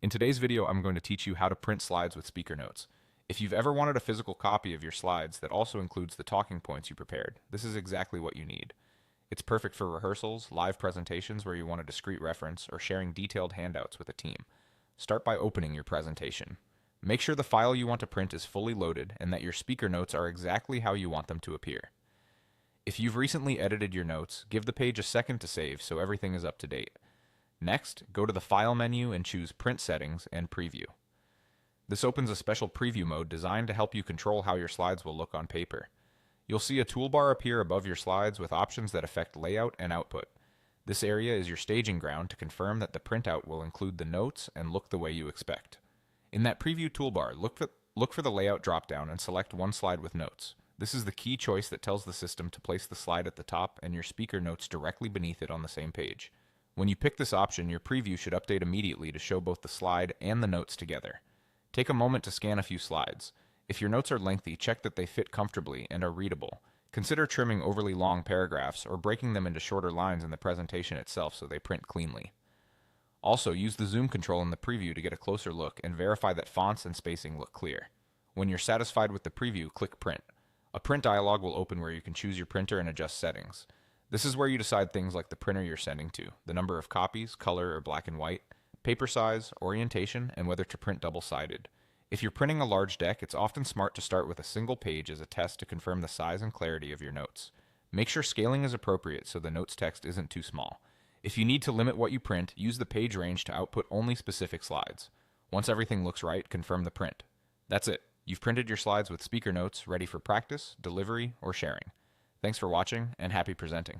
In today's video, I'm going to teach you how to print slides with speaker notes. If you've ever wanted a physical copy of your slides that also includes the talking points you prepared, this is exactly what you need. It's perfect for rehearsals, live presentations where you want a discrete reference, or sharing detailed handouts with a team. Start by opening your presentation. Make sure the file you want to print is fully loaded and that your speaker notes are exactly how you want them to appear. If you've recently edited your notes, give the page a second to save so everything is up to date. Next, go to the File menu and choose Print Settings and Preview. This opens a special preview mode designed to help you control how your slides will look on paper. You'll see a toolbar appear above your slides with options that affect layout and output. This area is your staging ground to confirm that the printout will include the notes and look the way you expect. In that preview toolbar, look for the layout dropdown and select one slide with notes. This is the key choice that tells the system to place the slide at the top and your speaker notes directly beneath it on the same page. When you pick this option, your preview should update immediately to show both the slide and the notes together. Take a moment to scan a few slides. If your notes are lengthy, check that they fit comfortably and are readable. Consider trimming overly long paragraphs or breaking them into shorter lines in the presentation itself so they print cleanly. Also, use the zoom control in the preview to get a closer look and verify that fonts and spacing look clear. When you're satisfied with the preview, click Print. A print dialog will open where you can choose your printer and adjust settings. This is where you decide things like the printer you're sending to, the number of copies, color or black and white, paper size, orientation, and whether to print double-sided. If you're printing a large deck, it's often smart to start with a single page as a test to confirm the size and clarity of your notes. Make sure scaling is appropriate so the notes text isn't too small. If you need to limit what you print, use the page range to output only specific slides. Once everything looks right, confirm the print. That's it. You've printed your slides with speaker notes ready for practice, delivery, or sharing. Thanks for watching, and happy presenting.